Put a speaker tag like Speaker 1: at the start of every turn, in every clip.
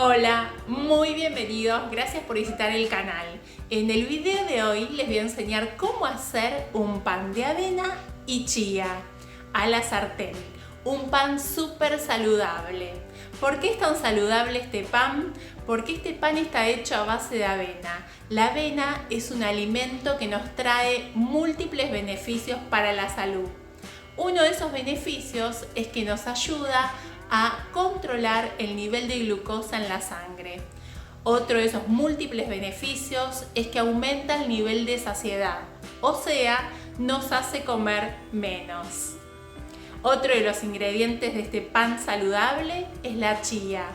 Speaker 1: Hola, muy bienvenidos, gracias por visitar el canal. En el video de hoy les voy a enseñar cómo hacer un pan de avena y chía a la sartén. Un pan súper saludable. ¿Por qué es tan saludable este pan? Porque este pan está hecho a base de avena. La avena es un alimento que nos trae múltiples beneficios para la salud. Uno de esos beneficios es que nos ayuda a controlar el nivel de glucosa en la sangre. Otro de esos múltiples beneficios es que aumenta el nivel de saciedad, o sea, nos hace comer menos. Otro de los ingredientes de este pan saludable es la chía.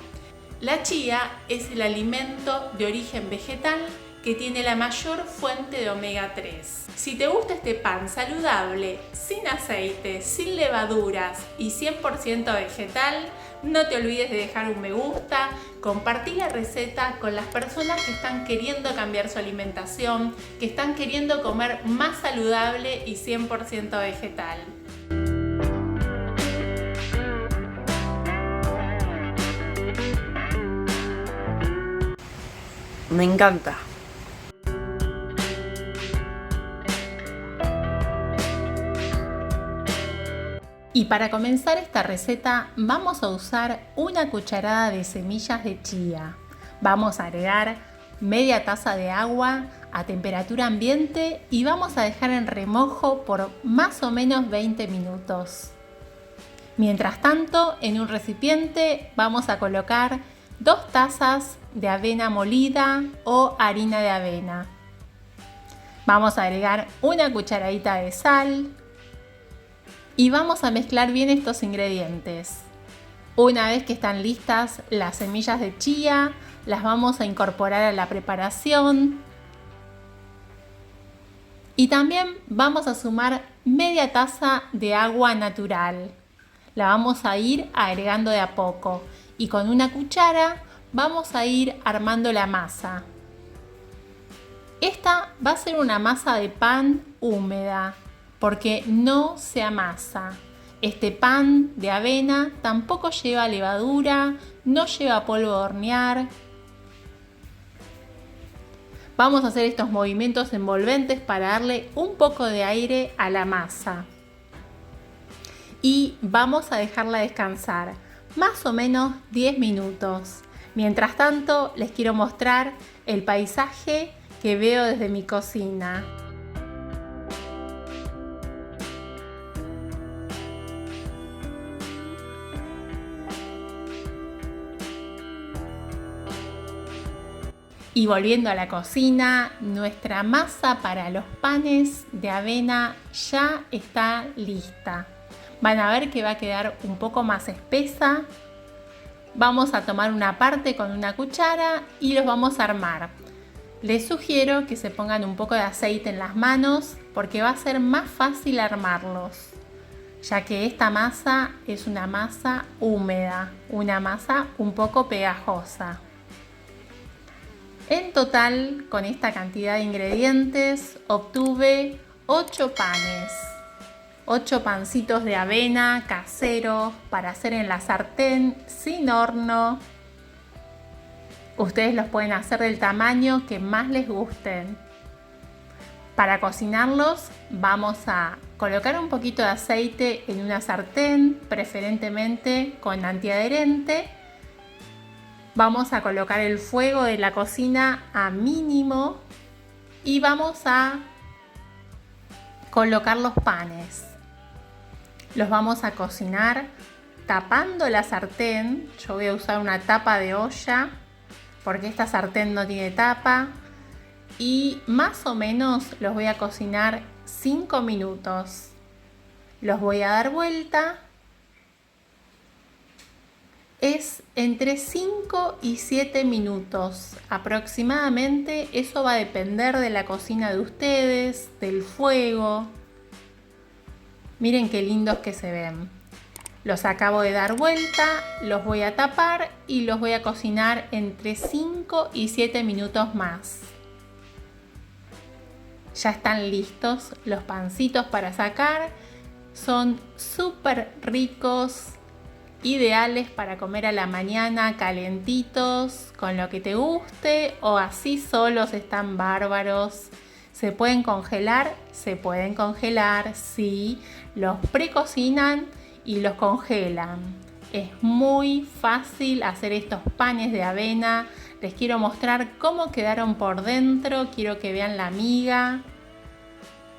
Speaker 1: La chía es el alimento de origen vegetal que tiene la mayor fuente de omega 3. Si te gusta este pan saludable, sin aceite, sin levaduras y 100% vegetal, no te olvides de dejar un me gusta, compartir la receta con las personas que están queriendo cambiar su alimentación, que están queriendo comer más saludable y 100% vegetal.
Speaker 2: Me encanta.
Speaker 1: Y para comenzar esta receta vamos a usar una cucharada de semillas de chía. Vamos a agregar media taza de agua a temperatura ambiente y vamos a dejar en remojo por más o menos 20 minutos. Mientras tanto, en un recipiente vamos a colocar 2 tazas de avena molida o harina de avena. Vamos a agregar una cucharadita de sal y vamos a mezclar bien estos ingredientes. Una vez que están listas las semillas de chía, las vamos a incorporar a la preparación. Y también vamos a sumar media taza de agua natural. La vamos a ir agregando de a poco y con una cuchara vamos a ir armando la masa. Esta va a ser una masa de pan húmeda porque no se amasa. Este pan de avena tampoco lleva levadura, no lleva polvo de hornear. Vamos a hacer estos movimientos envolventes para darle un poco de aire a la masa. Y vamos a dejarla descansar más o menos 10 minutos. Mientras tanto, les quiero mostrar el paisaje que veo desde mi cocina. Y volviendo a la cocina, nuestra masa para los panes de avena ya está lista. Van a ver que va a quedar un poco más espesa. Vamos a tomar una parte con una cuchara y los vamos a armar. Les sugiero que se pongan un poco de aceite en las manos porque va a ser más fácil armarlos, ya que esta masa es una masa húmeda, una masa un poco pegajosa. En total, con esta cantidad de ingredientes, obtuve 8 panes. 8 pancitos de avena caseros para hacer en la sartén sin horno. Ustedes los pueden hacer del tamaño que más les gusten. Para cocinarlos vamos a colocar un poquito de aceite en una sartén, preferentemente con antiadherente. Vamos a colocar el fuego de la cocina a mínimo y vamos a colocar los panes. Los vamos a cocinar tapando la sartén. Yo voy a usar una tapa de olla porque esta sartén no tiene tapa. Y más o menos los voy a cocinar 5 minutos. Los voy a dar vuelta. Es entre 5 y 7 minutos aproximadamente. Eso va a depender de la cocina de ustedes, del fuego. Miren qué lindos que se ven. Los acabo de dar vuelta, los voy a tapar y los voy a cocinar entre 5 y 7 minutos más. Ya están listos los pancitos para sacar. Son súper ricos, ideales para comer a la mañana calentitos, con lo que te guste, o así solos están bárbaros. ¿Se pueden congelar? Se pueden congelar, sí. Los precocinan y los congelan. Es muy fácil hacer estos panes de avena. Les quiero mostrar cómo quedaron por dentro. Quiero que vean la miga.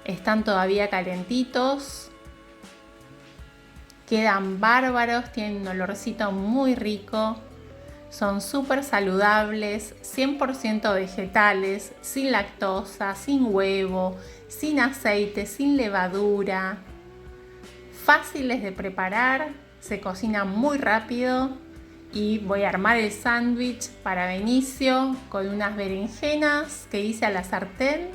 Speaker 1: Están todavía calentitos. Quedan bárbaros, tienen un olorcito muy rico. Son súper saludables, 100% vegetales, sin lactosa, sin huevo, sin aceite, sin levadura. Fáciles de preparar, se cocinan muy rápido. Y voy a armar el sándwich para Benicio con unas berenjenas que hice a la sartén,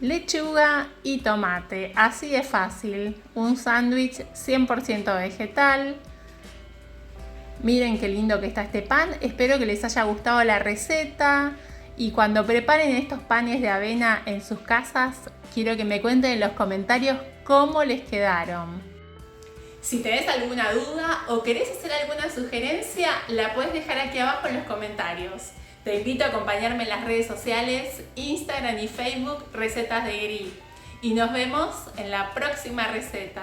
Speaker 1: lechuga y tomate. Así de fácil, un sándwich 100% vegetal. Miren qué lindo que está este pan. Espero que les haya gustado la receta. Y cuando preparen estos panes de avena en sus casas, quiero que me cuenten en los comentarios cómo les quedaron. Si tenés alguna duda o querés hacer alguna sugerencia, la puedes dejar aquí abajo en los comentarios. Te invito a acompañarme en las redes sociales, Instagram y Facebook, Recetas de Gris. Y nos vemos en la próxima receta.